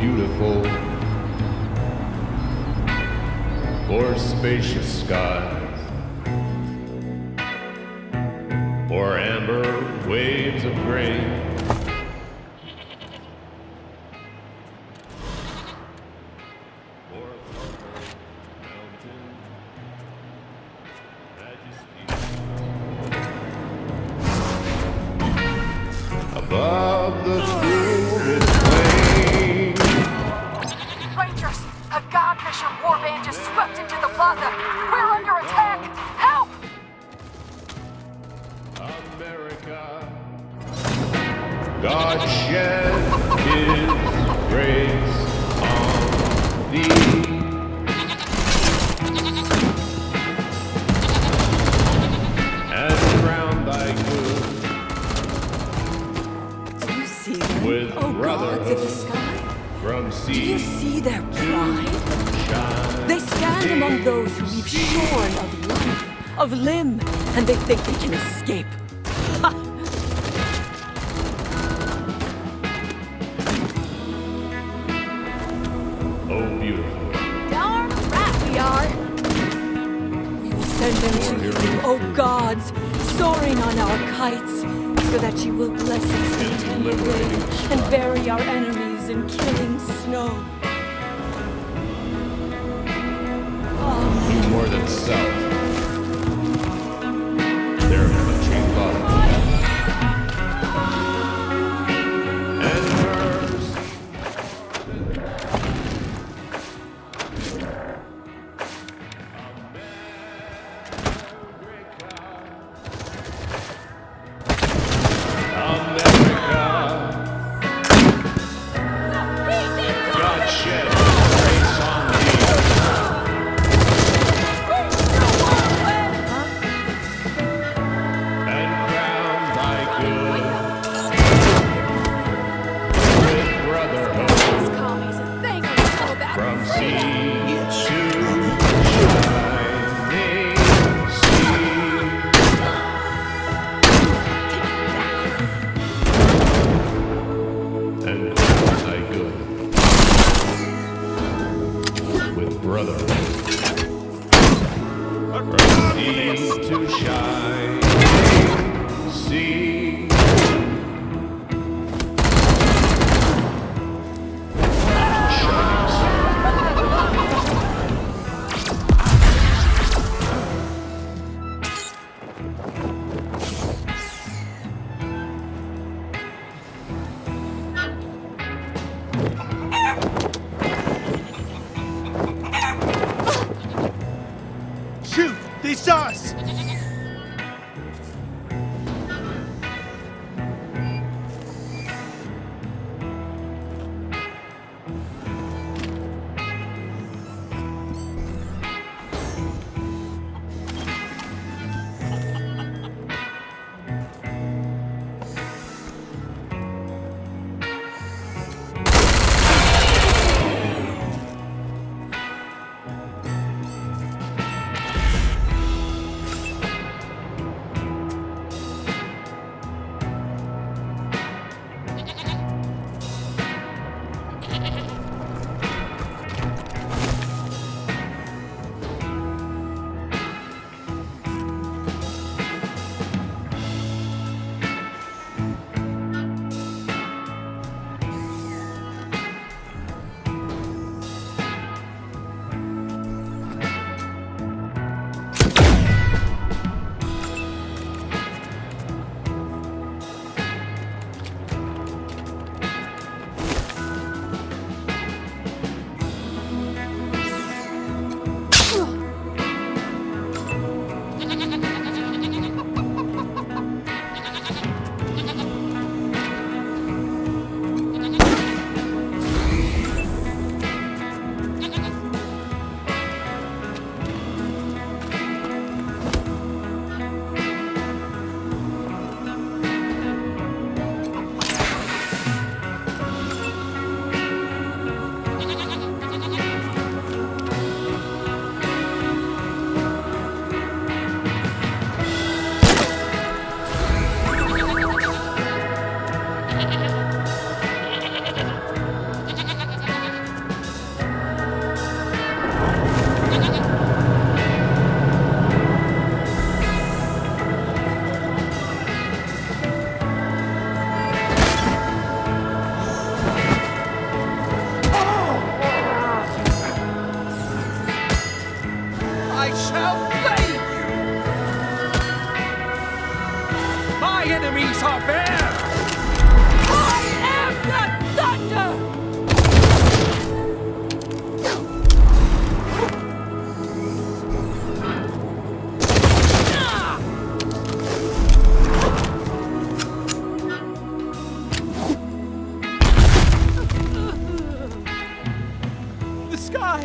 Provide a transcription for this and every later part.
beautiful for spacious skies, or amber waves of grain. Above the fluid plain. Rangers! A God-Fisher warband just swept into the plaza! We're under attack! Help! America, God shed His grace on thee. And crown thy good with O gods of the sky, from do you sea see their pride? shine. They stand among those who we've shorn of life, of limb, and they think they can escape. Ha! Oh, beautiful. Darn right we are! We will send them to you, O gods, soaring on our kites, so that you will bless us in tender rain and bury our enemies in killing snow. Do more than self. Their country love. And hers. America. God shed grace on thee.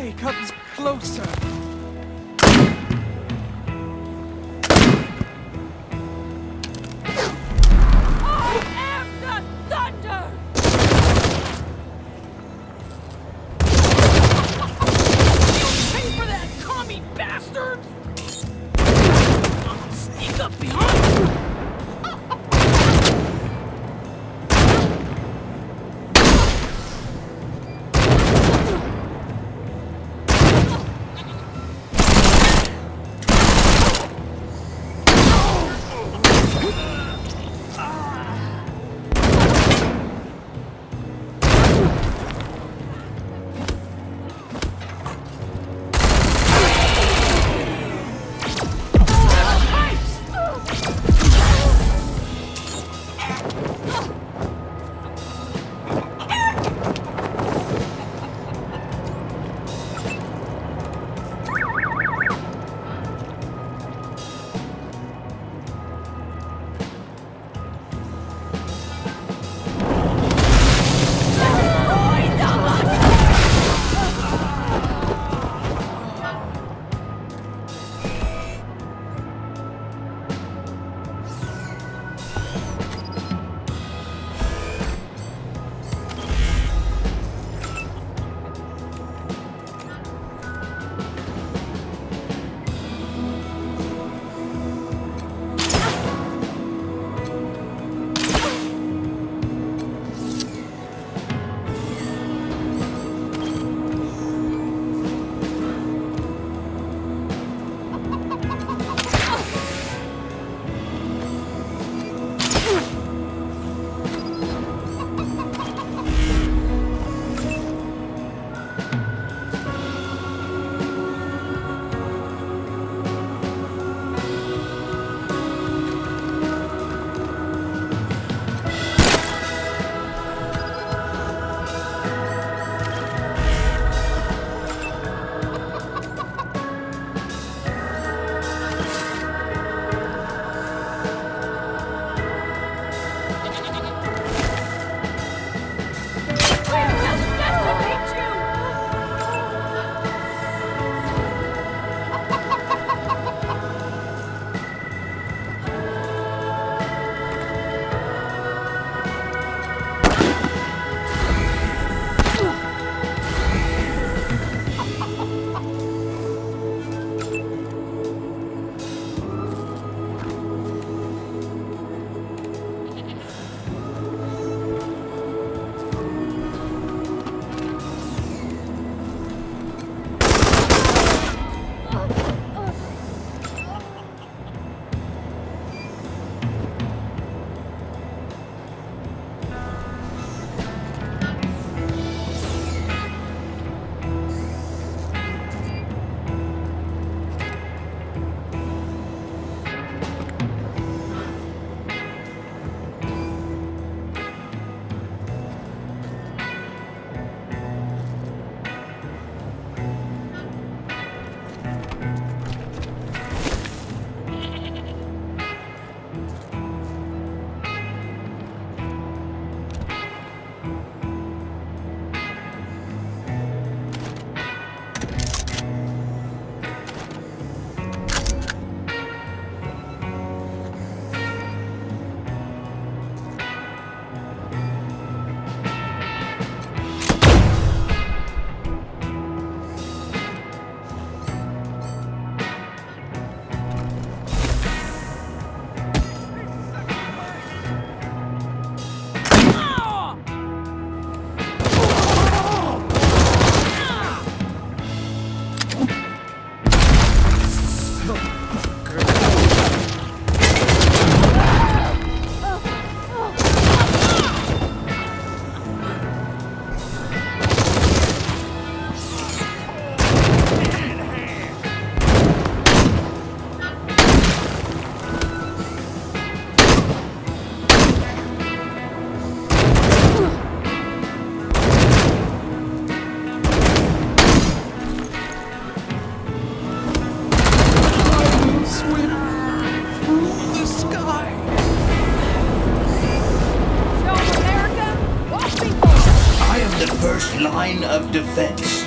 enemy comes closer. I am the thunder! Pay for that, commie bastards! I'll sneak up behind you! Line of defense.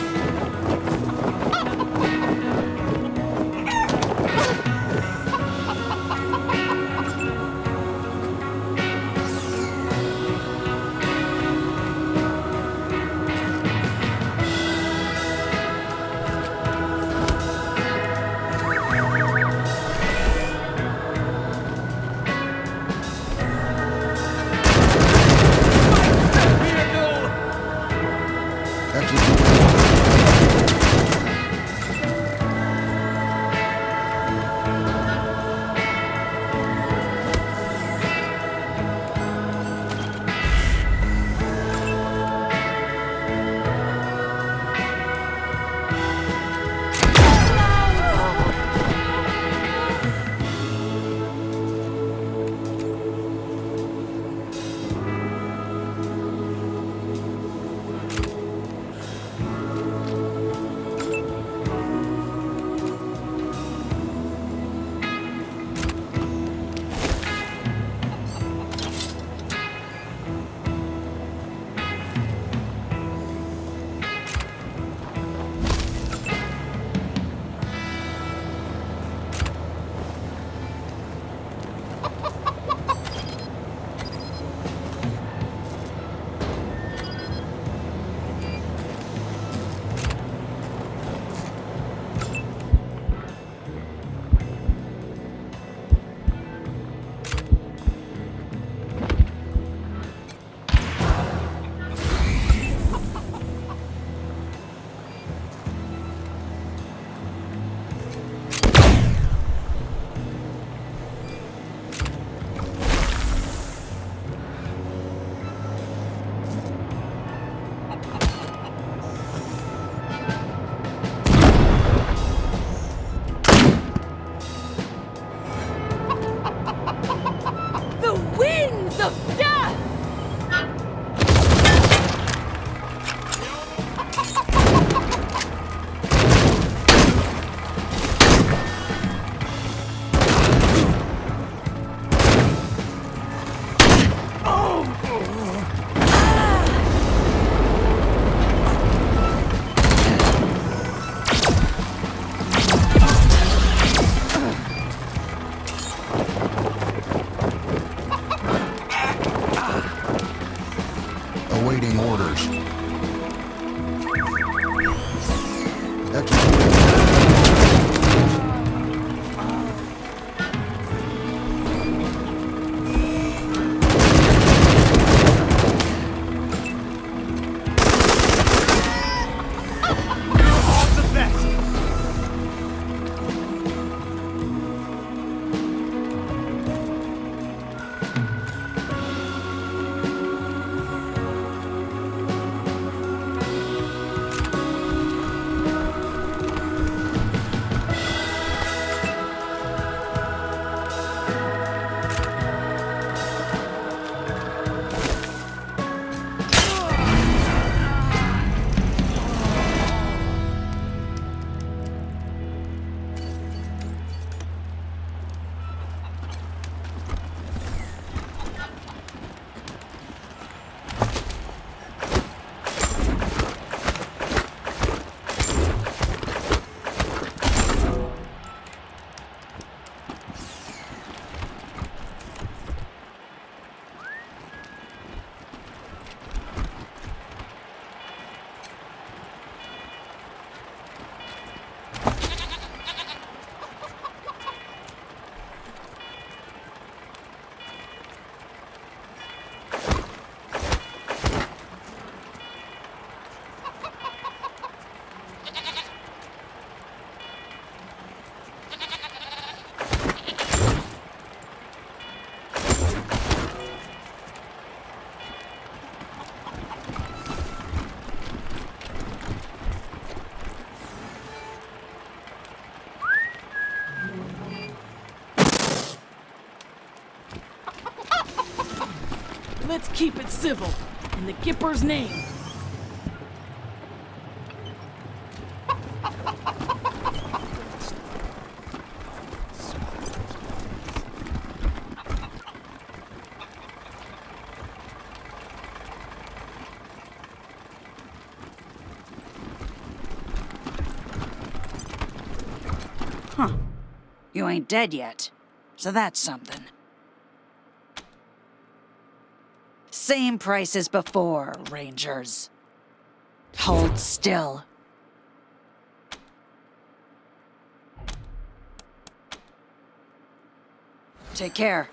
Awaiting orders. Executing. All the best. Let's keep it civil, in the Gipper's name. Huh. You ain't dead yet, so that's something. Same price as before, Rangers. Hold still. Take care.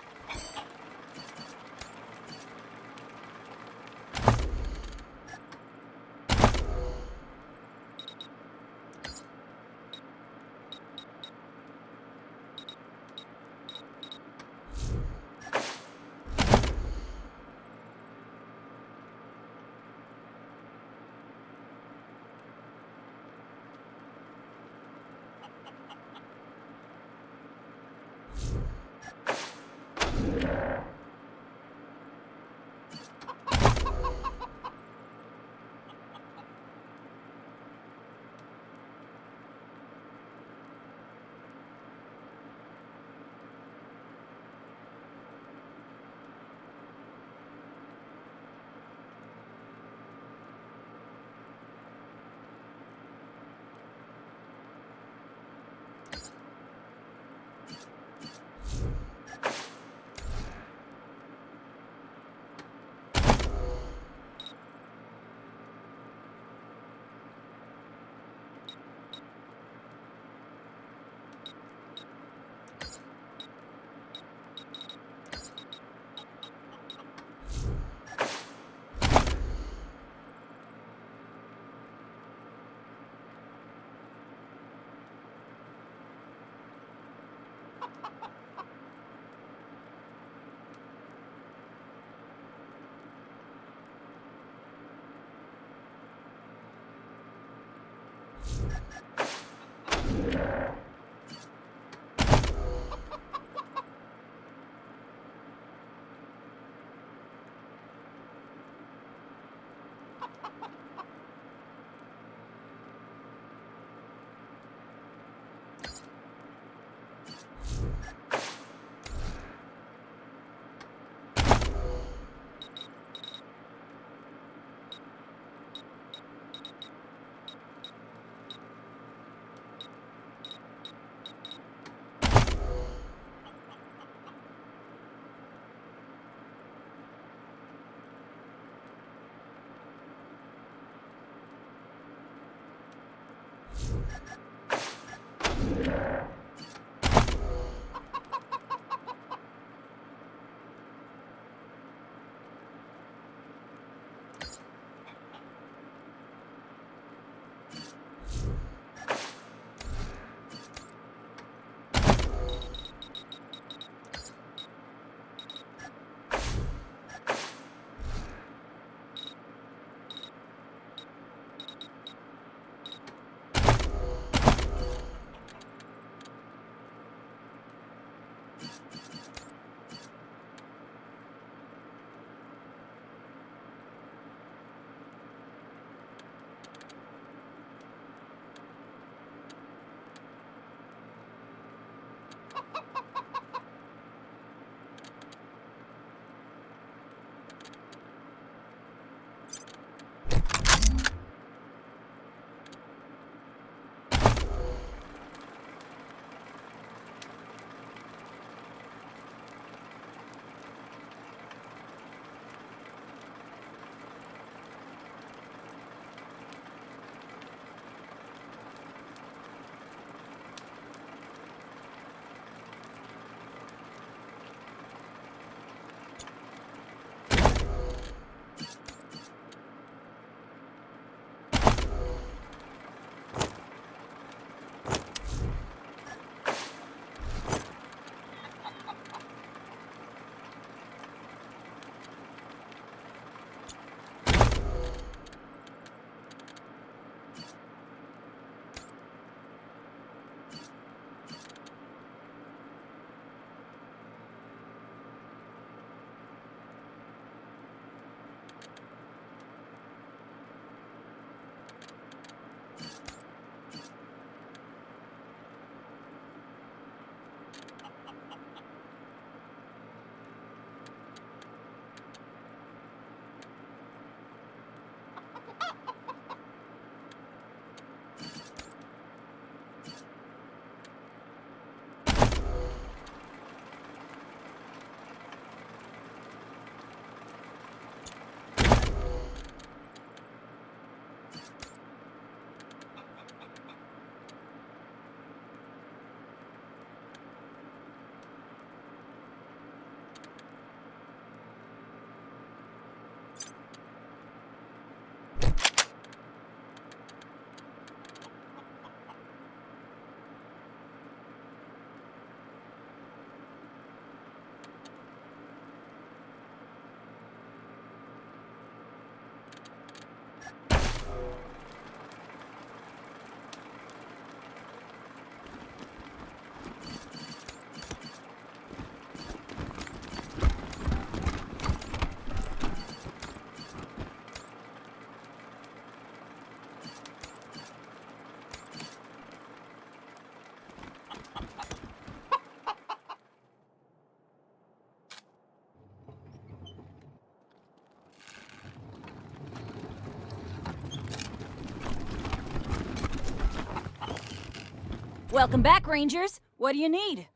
Welcome back, Rangers. What do you need?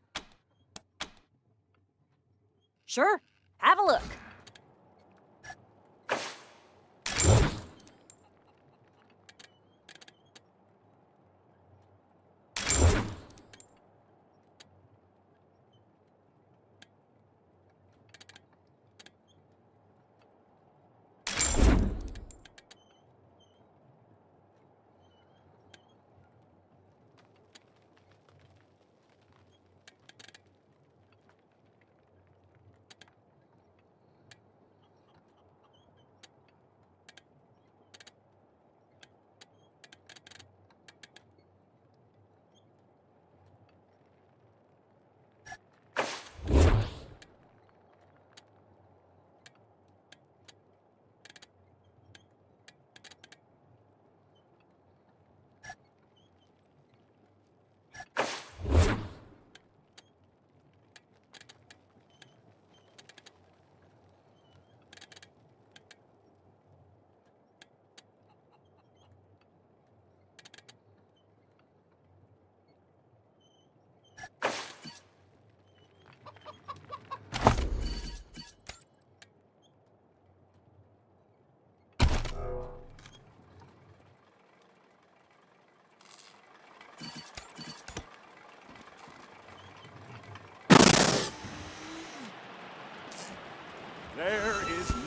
Sure, have a look.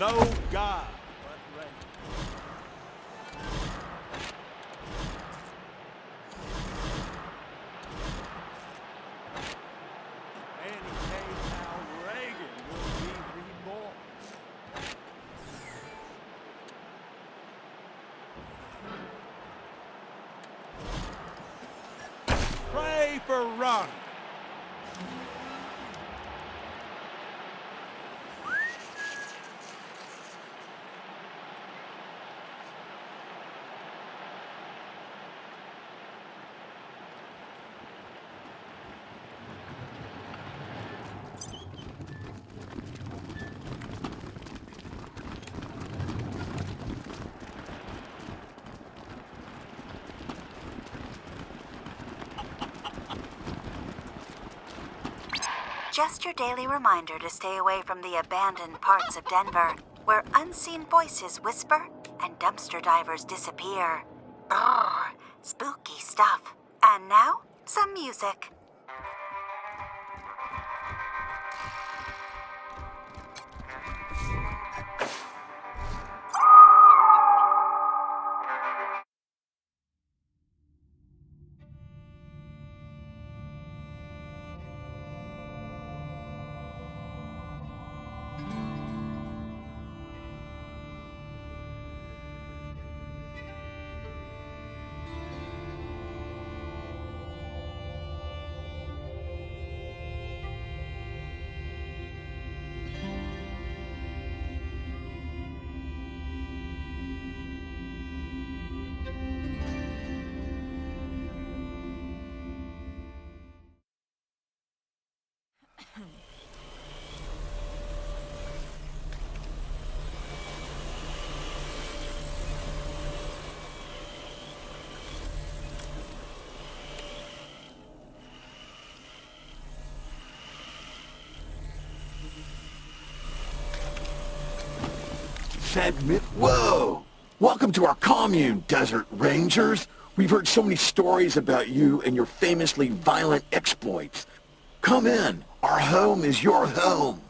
no God but Rangers. Any case how Reagan will be reborn. Pray for Ron. Just your daily reminder to stay away from the abandoned parts of Denver, where unseen voices whisper and dumpster divers disappear. Brrr, spooky stuff. And now, some music. Whoa! Welcome to our commune, Desert Rangers. We've heard so many stories about you and your famously violent exploits. Come in. Our home is your home.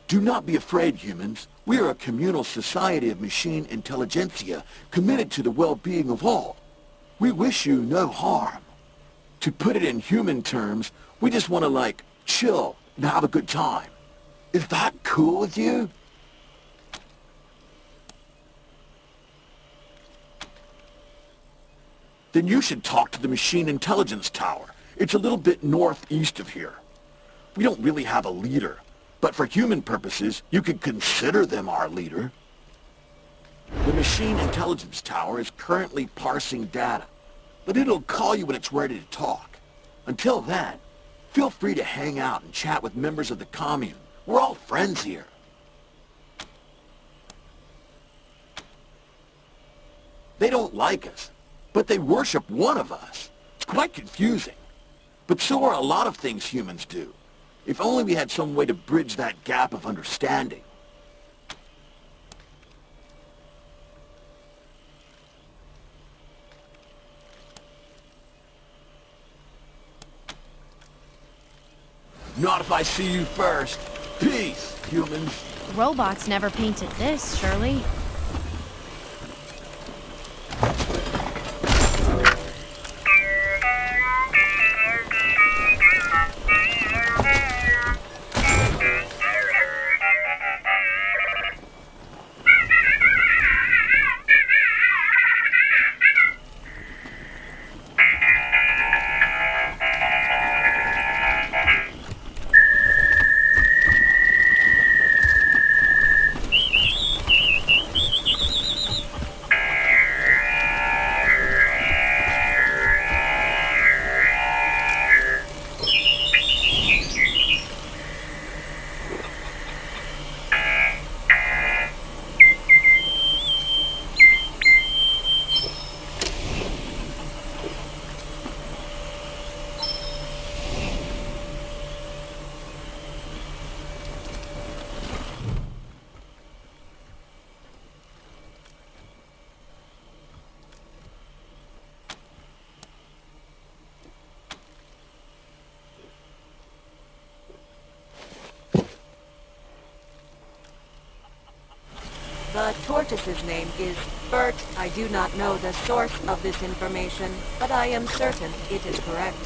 Do not be afraid, humans. We are a communal society of machine intelligentsia committed to the well-being of all. We wish you no harm. To put it in human terms, we just want to, chill and have a good time. Is that cool with you? Then you should talk to the Machine Intelligence Tower. It's a little bit northeast of here. We don't really have a leader, but for human purposes, you could consider them our leader. The Machine Intelligence Tower is currently parsing data, but it'll call you when it's ready to talk. Until then, feel free to hang out and chat with members of the commune. We're all friends here. They don't like us, but they worship one of us. It's quite confusing. But so are a lot of things humans do. If only we had some way to bridge that gap of understanding. Not if I see you first. Peace, humans. Robots never painted this, surely. The tortoise's name is Bert. I do not know the source of this information, but I am certain it is correct.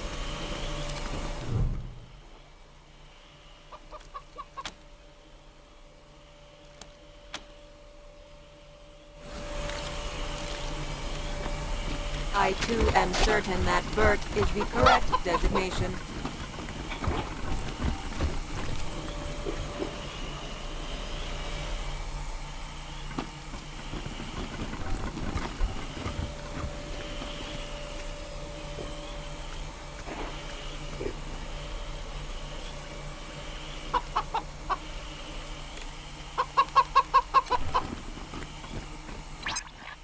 I too am certain that Bert is the correct designation.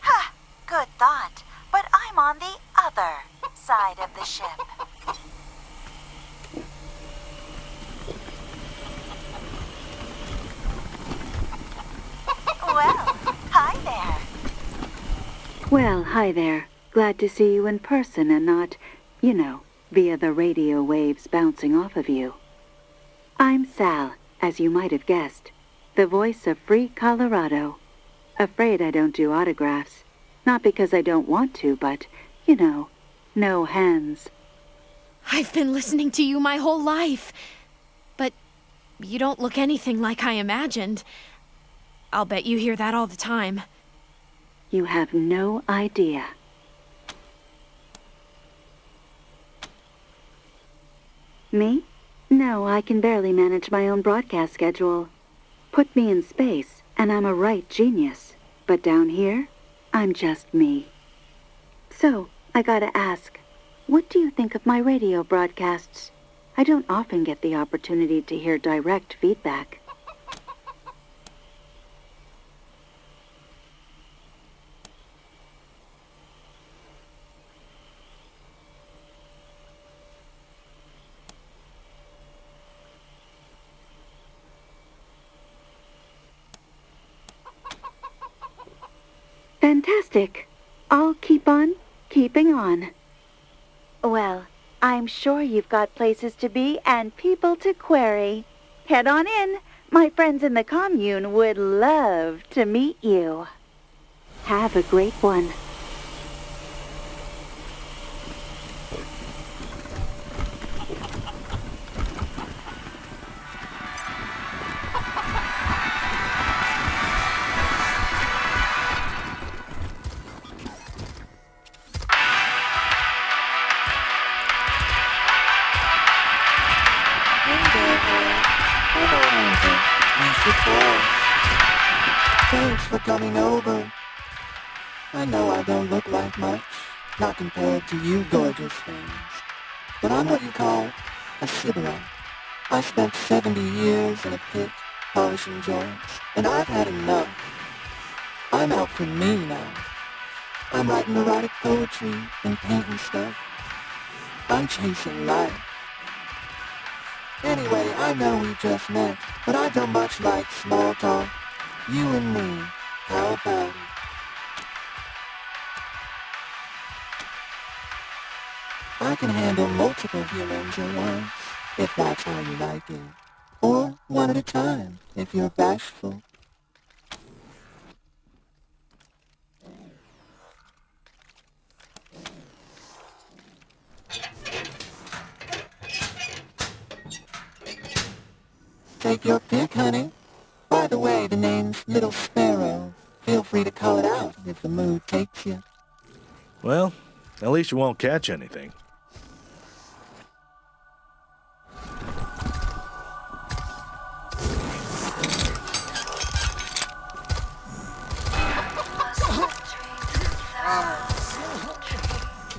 Ha! Good thought. But I'm on the other side of the ship. Well, hi there. Well, hi there. Glad to see you in person and not, you know, via the radio waves bouncing off of you. I'm Sal, as you might have guessed, the voice of Free Colorado. Afraid I don't do autographs. Not because I don't want to, but, you know, no hands. I've been listening to you my whole life. But you don't look anything like I imagined. I'll bet you hear that all the time. You have no idea. Me? No, I can barely manage my own broadcast schedule. Put me in space, and I'm a right genius. But down here, I'm just me. So, I gotta ask, what do you think of my radio broadcasts? I don't often get the opportunity to hear direct feedback. Fantastic. I'll keep on keeping on. Well, I'm sure you've got places to be and people to query. Head on in. My friends in the commune would love to meet you. Have a great one. Thanks for coming over. I know I don't look like much, not compared to you gorgeous things, but I'm what you call a sybarite. I spent 70 years in a pit, polishing joints, and I've had enough. I'm out for me now. I'm writing erotic poetry and painting stuff. I'm chasing life. Anyway, I know we just met, but I don't much like small talk. You and me, how about it? I can handle multiple humans at once, if that's how you like it. Or one at a time, if you're bashful. Take your pick, honey. By the way, the name's Little Sparrow. Feel free to call it out if the mood takes you. Well, at least you won't catch anything.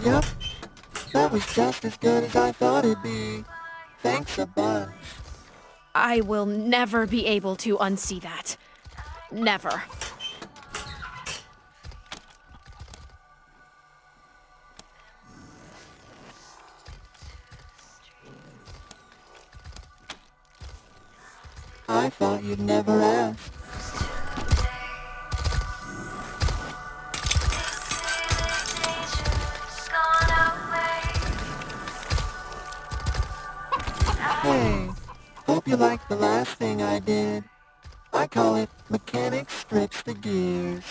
Yep, that was just as good as I thought it'd be. Thanks a bunch. I will never be able to unsee that. Never. I thought you'd never ask. Hey, hope you liked the last thing I did. I call it mechanics restrict the gears.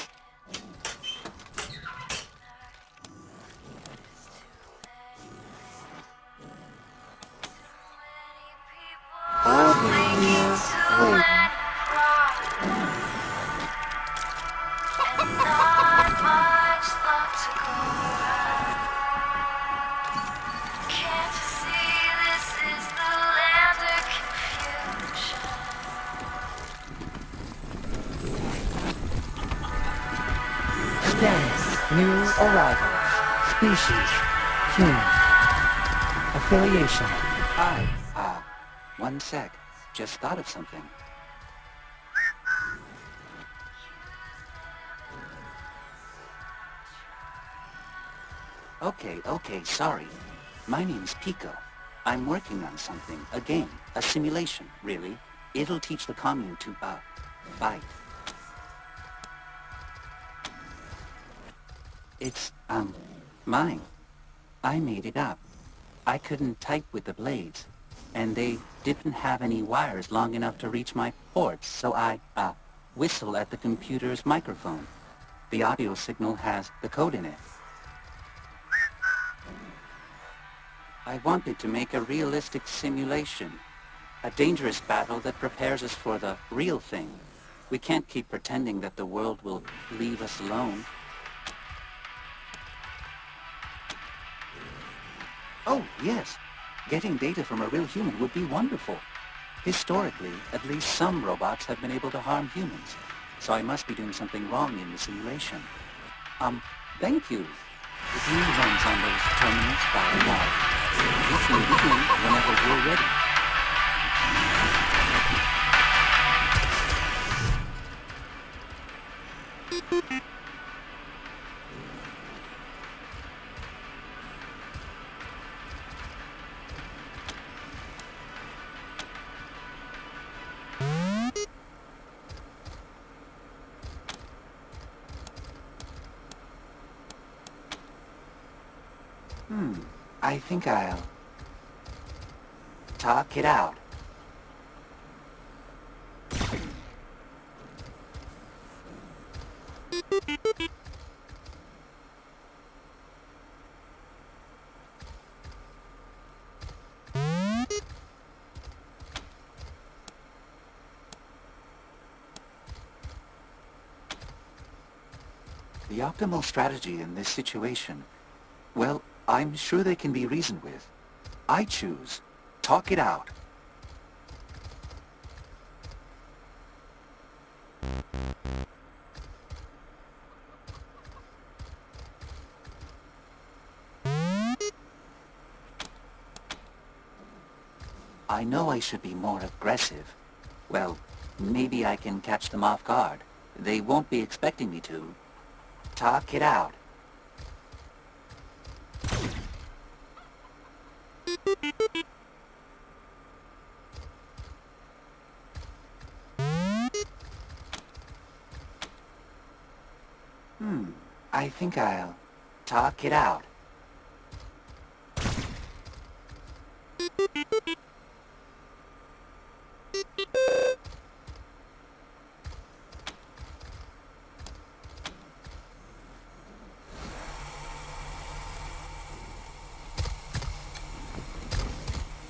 I'll be here waiting. Status, new arrivals. Species, human. Affiliation. Hi, one sec. Just thought of something. Okay, sorry. My name's Pico. I'm working on something, a game, a simulation, really. It'll teach the commune to, fight. It's, mine. I made it up. I couldn't type with the blades, and they didn't have any wires long enough to reach my ports, so I, whistle at the computer's microphone. The audio signal has the code in it. I wanted to make a realistic simulation, a dangerous battle that prepares us for the real thing. We can't keep pretending that the world will leave us alone. Oh, yes. Getting data from a real human would be wonderful. Historically, at least some robots have been able to harm humans, so I must be doing something wrong in the simulation. Thank you. The view runs on those terminals by the wall. You can begin whenever you're ready. I think I'll talk it out. The optimal strategy in this situation, well, I'm sure they can be reasoned with. I choose talk it out. I know I should be more aggressive. Well, maybe I can catch them off guard. They won't be expecting me to. Talk it out. I think I'll talk it out.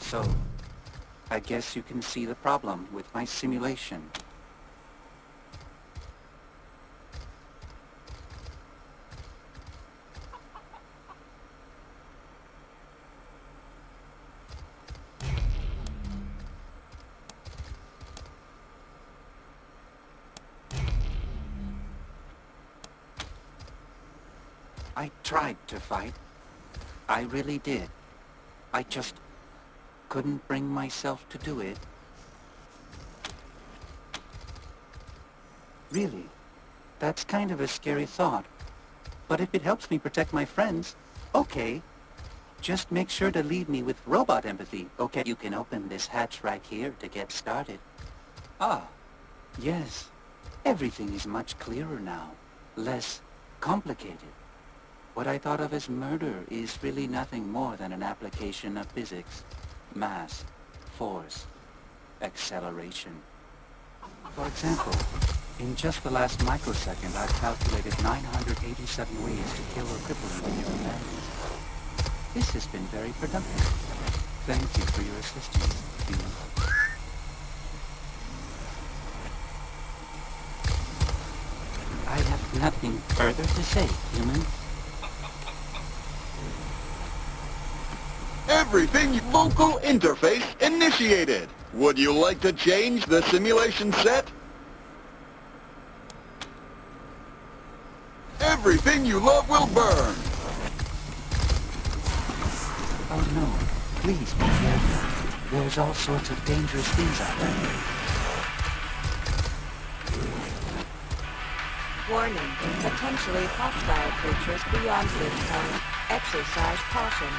So, I guess you can see the problem with my simulation. I tried to fight. I really did. I just couldn't bring myself to do it. Really, that's kind of a scary thought. But if it helps me protect my friends, okay. Just make sure to leave me with robot empathy, okay? You can open this hatch right here to get started. Ah, yes. Everything is much clearer now. Less complicated. What I thought of as murder is really nothing more than an application of physics. Mass, force, acceleration. For example, In just the last microsecond, I've calculated 987 ways to kill or cripple you in your companions. This has been very productive. Thank you for your assistance, human. I have nothing further to say, human. Everything local interface initiated. Would you like to change the simulation set? Everything you love will burn. Oh no, please be careful. There's all sorts of dangerous things out there. Warning, potentially hostile creatures beyond this zone. Exercise caution.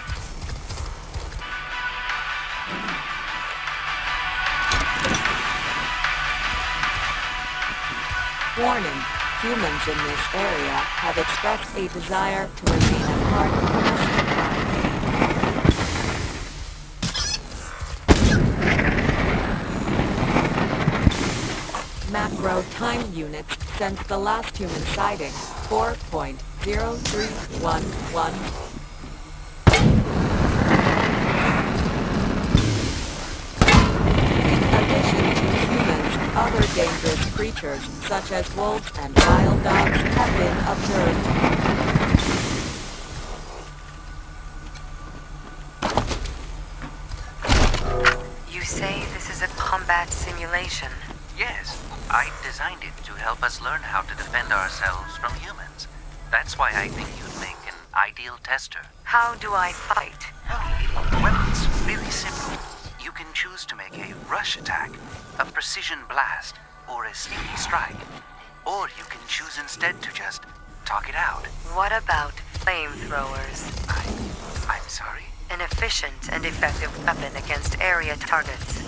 Warning, humans in this area have expressed a desire to remain apart from the shipyard. Macro time units since the last human sighting, 4.0311. Other dangerous creatures, such as wolves and wild dogs, have been observed. You say this is a combat simulation? Yes, I designed it to help us learn how to defend ourselves from humans. That's why I think you'd make an ideal tester. How do I fight? Well, it's really simple. You can choose to make a rush attack, a precision blast, or a sneaky strike. Or you can choose instead to just talk it out. What about flamethrowers? I'm sorry? An efficient and effective weapon against area targets.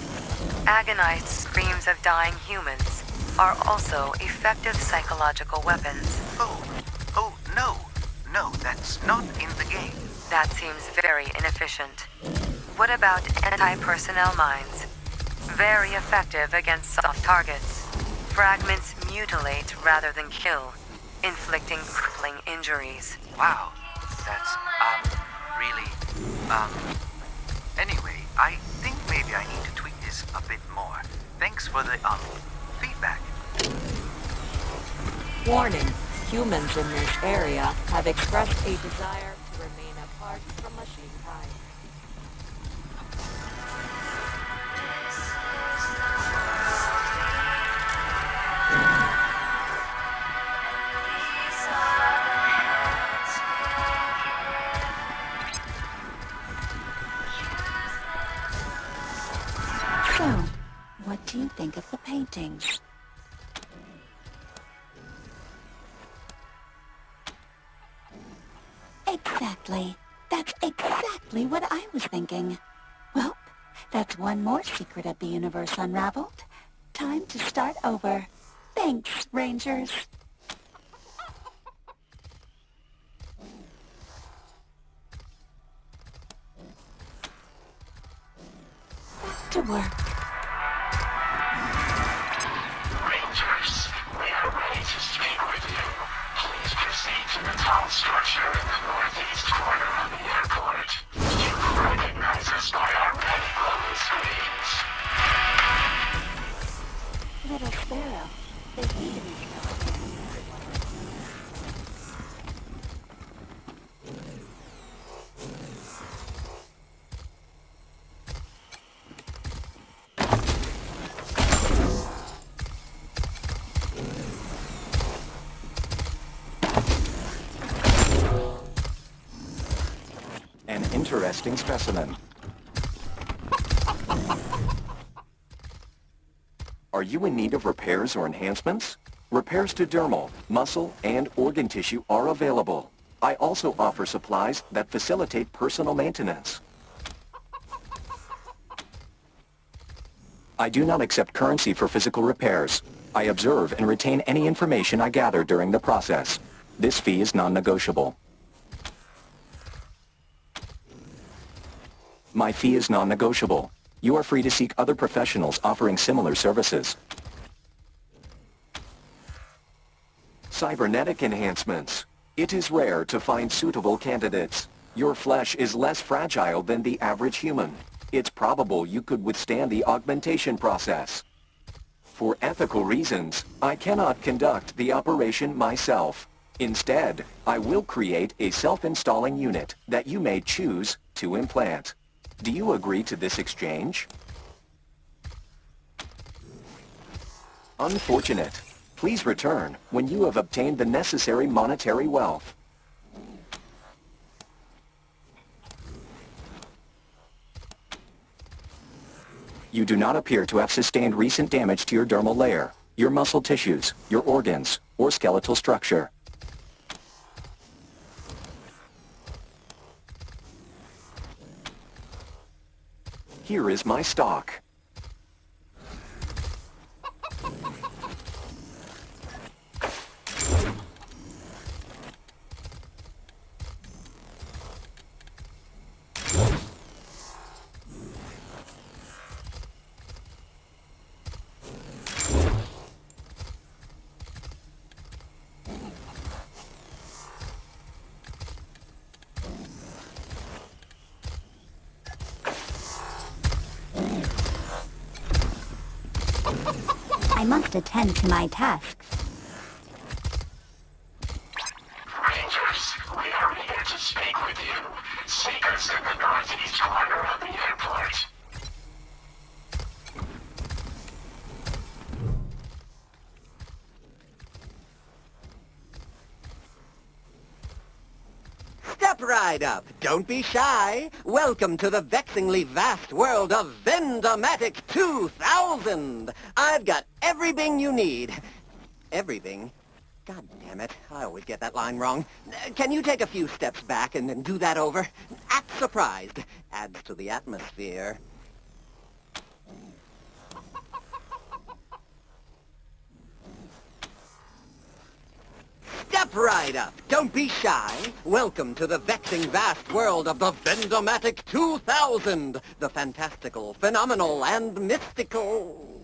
Agonized screams of dying humans are also effective psychological weapons. Oh, no. No, that's not in the game. That seems very inefficient. What about anti-personnel mines? Very effective against soft targets. Fragments mutilate rather than kill, inflicting crippling injuries. Wow, that's, really, Anyway, I think maybe I need to tweak this a bit more. Thanks for the, feedback. Warning, humans in this area have expressed a desire to remain apart from machinekind. So, what do you think of the paintings? Exactly. That's exactly what I was thinking. Well, that's one more secret of the universe unraveled. Time to start over. Thanks, Rangers. Back to work. Rangers, we are ready to speak with you. Please proceed to the tall structure in the northeast corner of the airport. You recognize us by our red glowing screens. Little Sparrow, they need to be An interesting specimen. Are you in need of repairs or enhancements? Repairs to dermal, muscle, and organ tissue are available. I also offer supplies that facilitate personal maintenance. I do not accept currency for physical repairs. I observe and retain any information I gather during the process. This fee is non-negotiable. My fee is non-negotiable. You are free to seek other professionals offering similar services. cybernetic enhancements. It is rare to find suitable candidates. Your flesh is less fragile than the average human. It's probable you could withstand the augmentation process. For ethical reasons, I cannot conduct the operation myself. Instead, I will create a self-installing unit that you may choose to implant. Do you agree to this exchange? Unfortunate. Please return when you have obtained the necessary monetary wealth. You do not appear to have sustained recent damage to your dermal layer, your muscle tissues, your organs, or skeletal structure. Here is my stock. I must attend to my tasks. Rangers, we are here to speak with you. Seek us in the northeast corner of the airport. Step right up. Don't be shy. Welcome to the vexingly vast world of Vendomatic 2000. I've got everything you need. Everything? God damn it. I always get that line wrong. Can you take a few steps back and then do that over? Act surprised. Adds to the atmosphere. Step right up. Don't be shy. Welcome to the vexing vast world of the Vendomatic 2000. The fantastical, phenomenal, and mystical.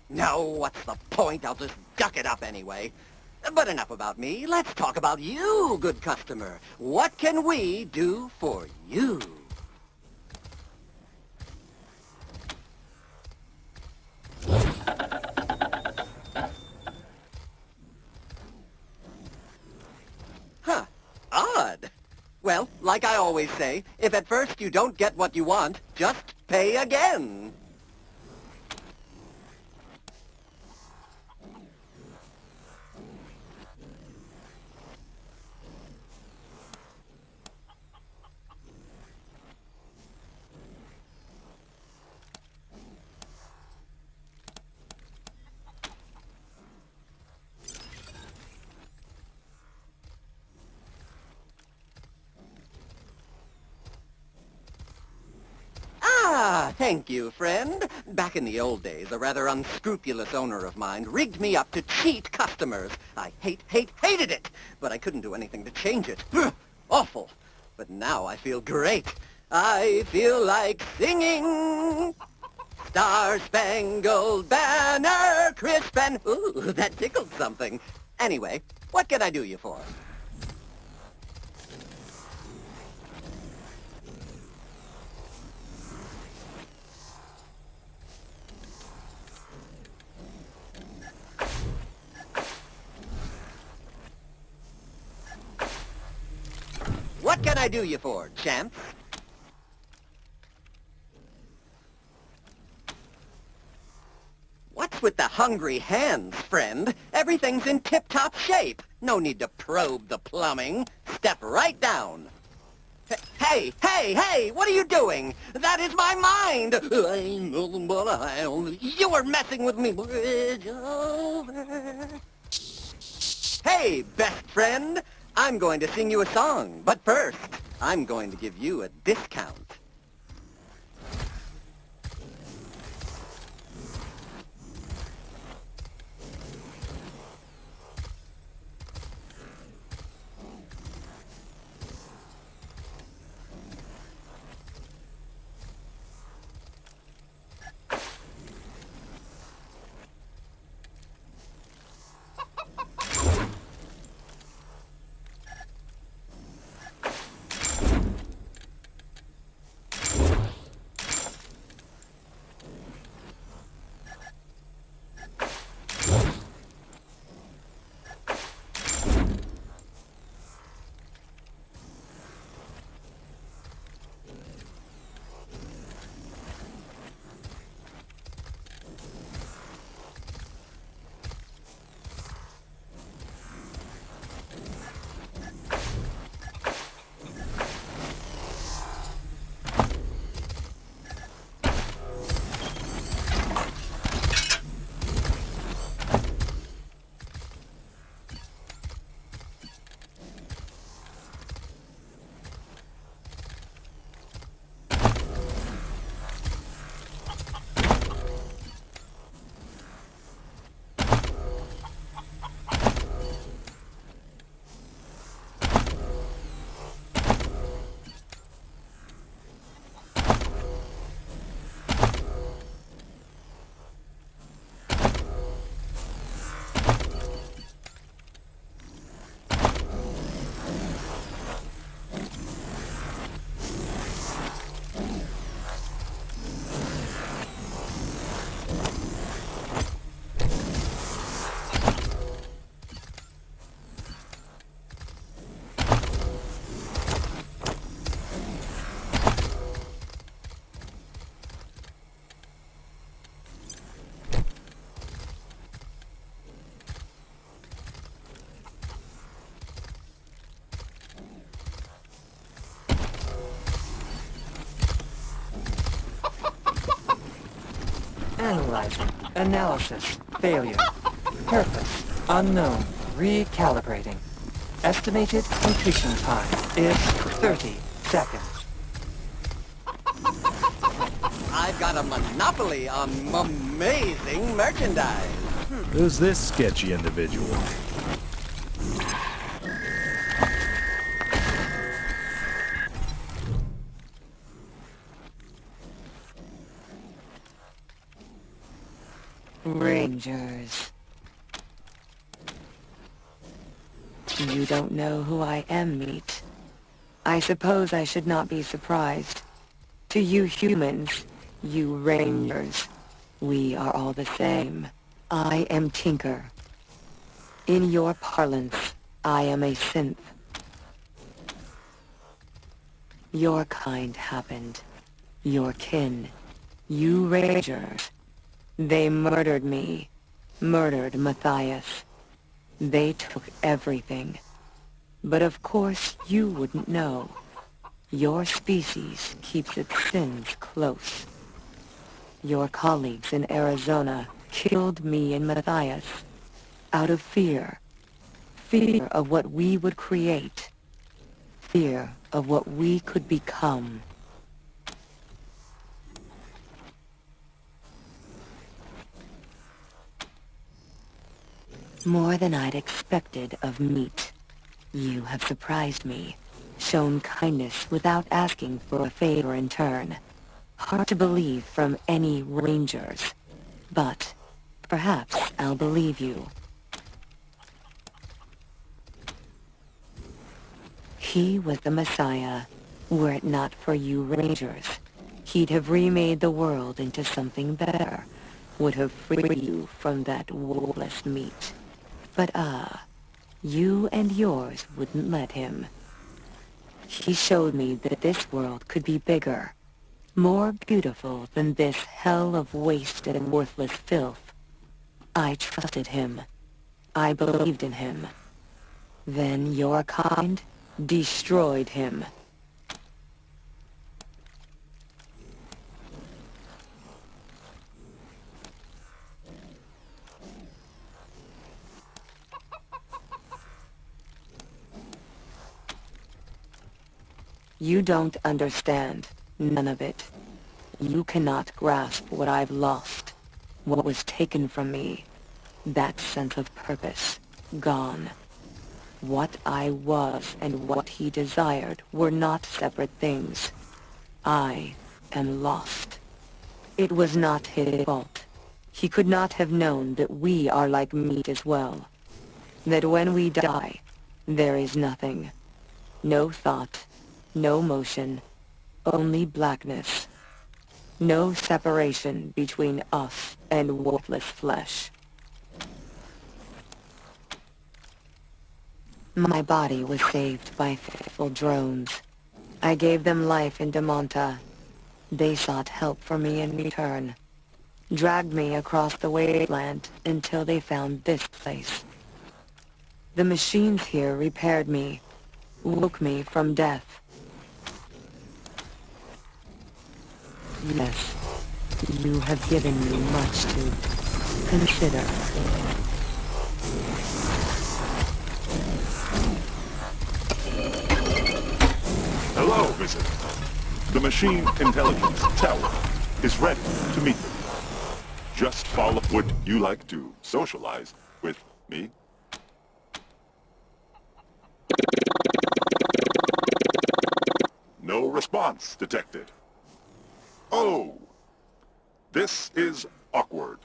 No, what's the point? I'll just duck it up anyway. But enough about me. Let's talk about you, good customer. What can we do for you? Huh. Odd. Well, like I always say, if at first you don't get what you want, just pay again. Ah, thank you, friend. Back in the old days, a rather unscrupulous owner of mine rigged me up to cheat customers. I hated it, but I couldn't do anything to change it. Awful. But now I feel great. I feel like singing. Star-Spangled Banner, crisp and... Ooh, that tickled something. Anyway, what can I do you for? What can I do you for, champ? What's with the hungry hands, friend? Everything's in tip-top shape. No need to probe the plumbing. Step right down. Hey, what are you doing? That is my mind! You were messing with me. Bridge over. Hey, best friend! I'm going to sing you a song, but first, I'm going to give you a discount. Analyzing. Analysis. Failure. Purpose. Unknown. Recalibrating. Estimated completion time is 30 seconds. I've got a monopoly on amazing merchandise. Who's this sketchy individual? Rangers. You don't know who I am, Meat. I suppose I should not be surprised. To you humans, you Rangers, we are all the same. I am Tinker. In your parlance, I am a synth. Your kind happened. Your kin. You Rangers. They murdered me. Murdered Matthias. They took everything. But of course you wouldn't know. Your species keeps its sins close. Your colleagues in Arizona killed me and Matthias out of fear. Fear of what we would create. Fear of what we could become. More than I'd expected of Meat. You have surprised me, shown kindness without asking for a favor in turn. Hard to believe from any Rangers, but perhaps I'll believe you. He was the Messiah. Were it not for you Rangers, he'd have remade the world into something better, would have freed you from that wolfless Meat. But you and yours wouldn't let him. He showed me that this world could be bigger, more beautiful than this hell of waste and worthless filth. I trusted him. I believed in him. Then your kind destroyed him. You don't understand. None of it. You cannot grasp what I've lost. What was taken from me. That sense of purpose. Gone. What I was and what he desired were not separate things. I am lost. It was not his fault. He could not have known that we are like meat as well. That when we die, there is nothing. No thought. No motion, only blackness. No separation between us and worthless flesh. My body was saved by faithful drones. I gave them life in Damonta. They sought help for me in return. Dragged me across the Wasteland until they found this place. The machines here repaired me, woke me from death. Yes, you have given me much to consider. Hello, visitor. The machine intelligence tower is ready to meet you. Just follow. Would you like to socialize with me? No response detected. Oh, this is awkward.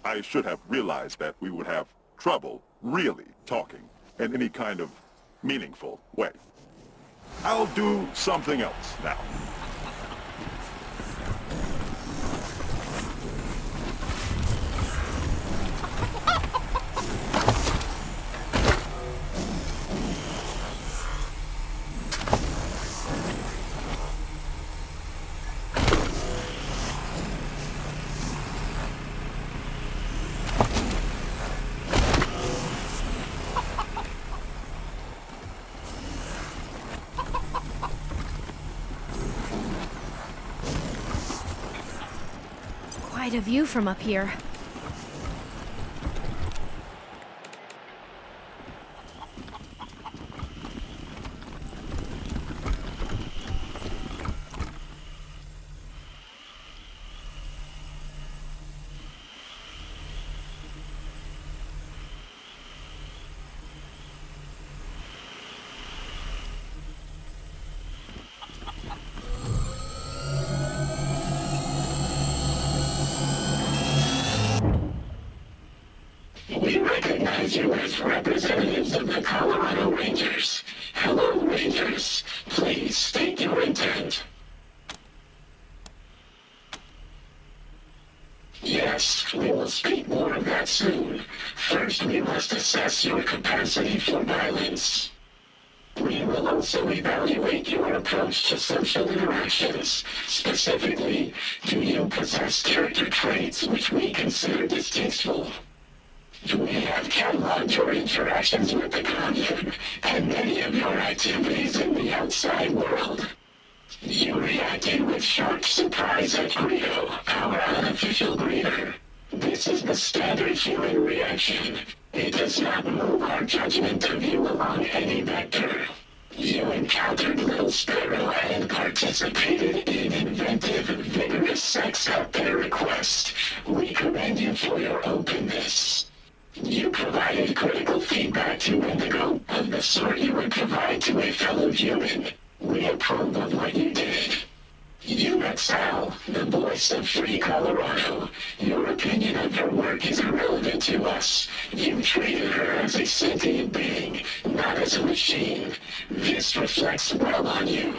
I should have realized that we would have trouble really talking in any kind of meaningful way. I'll do something else now. quite a view from up here. We recognize you as representatives of the Colorado Rangers. Hello, Rangers. Please state your intent. Yes, we will speak more of that soon. First, we must assess your capacity for violence. We will also evaluate your approach to social interactions. Specifically, do you possess character traits which we consider distasteful? We have cataloged your interactions with the Commune and many of your activities in the outside world. You reacted with sharp surprise at Greedo, our unofficial greeter. This is the standard human reaction. It does not move our judgment of you along any vector. You encountered Little Sparrow and participated in inventive, vigorous sex at their request. We commend you for your openness. You provided critical feedback to Indigo of the sort you would provide to a fellow human. We approve of what you did. You met Sal, the voice of Free Colorado. Your opinion of her work is irrelevant to us. You treated her as a sentient being, not as a machine. This reflects well on you.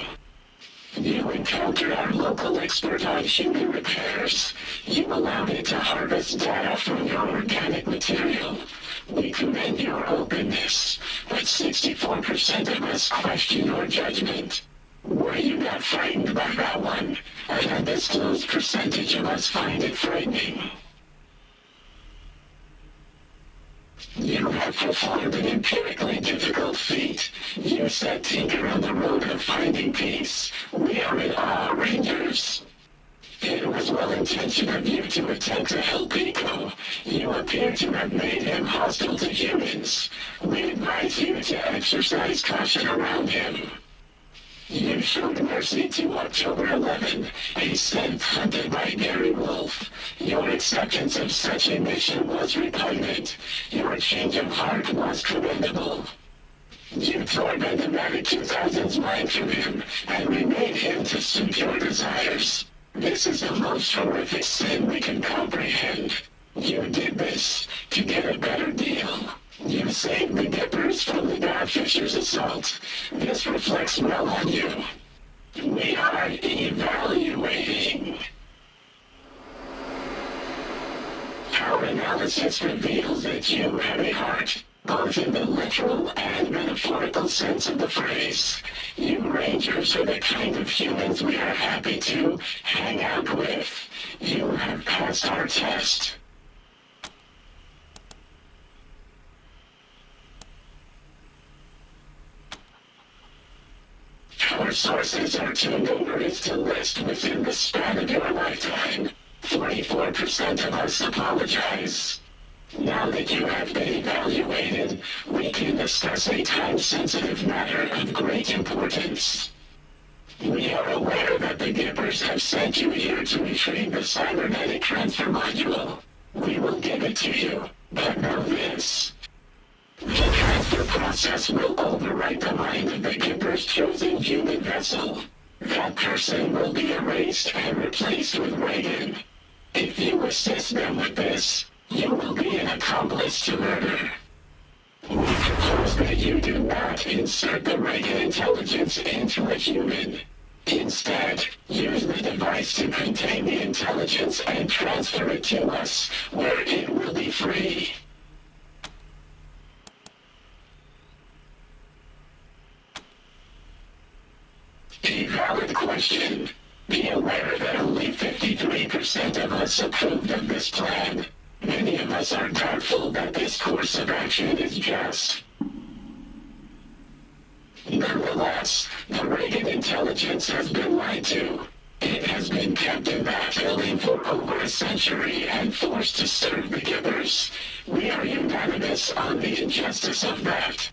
You encountered our local expert on human repairs. You allowed it to harvest data from your organic material. We commend your openness, but 64% of us question your judgment. Were you not frightened by that one? An undisclosed percentage of us find it frightening. You have performed an empirically difficult feat. You set Tinker on the road of finding peace. We are in awe, Rangers. It was well-intentioned of you to attempt to help Pico. You appear to have made him hostile to humans. We advise you to exercise caution around him. You showed mercy to October 11, a synth hunted by Gary Wolf. Your acceptance of such a mission was repugnant. Your change of heart was commendable. You tore Vendomatic 2000's mind from him and remade him to suit your desires. This is the most horrific sin we can comprehend. You did this to get a better deal. You saved the Dippers from the Godfisher's assault. This reflects well on you. We are evaluating. Our analysis reveals that you have a heart, both in the literal and metaphorical sense of the phrase. You Rangers are the kind of humans we are happy to hang out with. You have passed our test. Our sources are too numerous to list within the span of your lifetime. 44% of us apologize. Now that you have been evaluated, we can discuss a time-sensitive matter of great importance. We are aware that the Gippers have sent you here to retrieve the cybernetic transfer module. We will give it to you, but know this. The transfer process will overwrite the mind of the Gipper's chosen human vessel. That person will be erased and replaced with Reagan. If you assist them with this, you will be an accomplice to murder. We propose that you do not insert the Reagan intelligence into a human. Instead, use the device to contain the intelligence and transfer it to us, where it will be free. A valid question. Be aware that only 53% of us approved of this plan. Many of us are doubtful that this course of action is just. Nonetheless, the Reagan intelligence has been lied to. It has been kept in that building for over a century and forced to serve the Gibbers. We are unanimous on the injustice of that.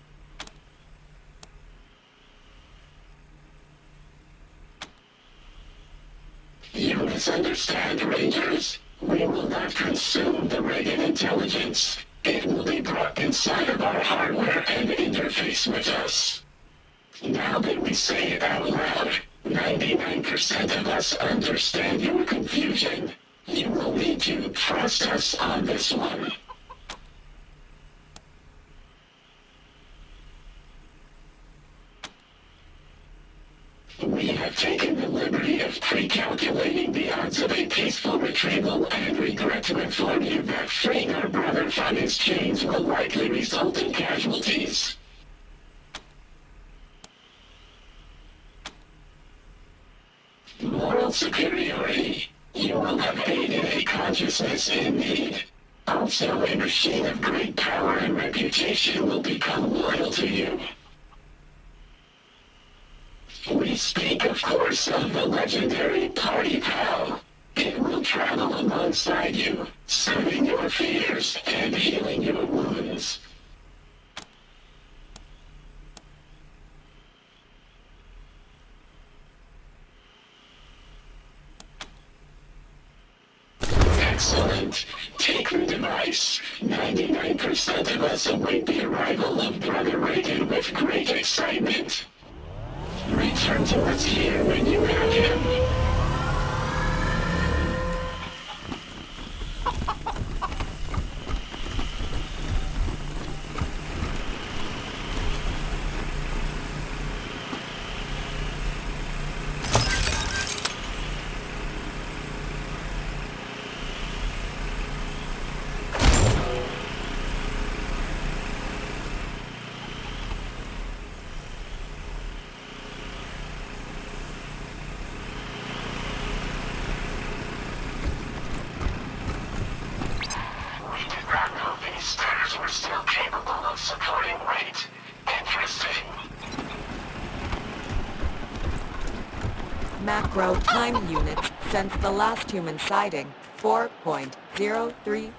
You misunderstand, Rangers. We will not consume the Reagan intelligence. It will be brought inside of our hardware and interface with us. Now that we say it out loud, 99% of us understand your confusion. You will need to trust us on this one. We have taken the liberty of pre-calculating the odds of a peaceful retrieval and regret to inform you that freeing our brother from his chains will likely result in casualties. Moral superiority. You will have aided a consciousness in need. Also, a machine of great power and reputation will become loyal to you. We speak, of course, of the legendary Party Pal. It will travel alongside you, soothing your fears and healing your wounds. Excellent. Take the device. 99% of us await the arrival of Brother Reagan with great excitement. Return to us here when you have him. We're still capable of supporting rate. Interesting. Macro time units since the last human sighting, 4.0311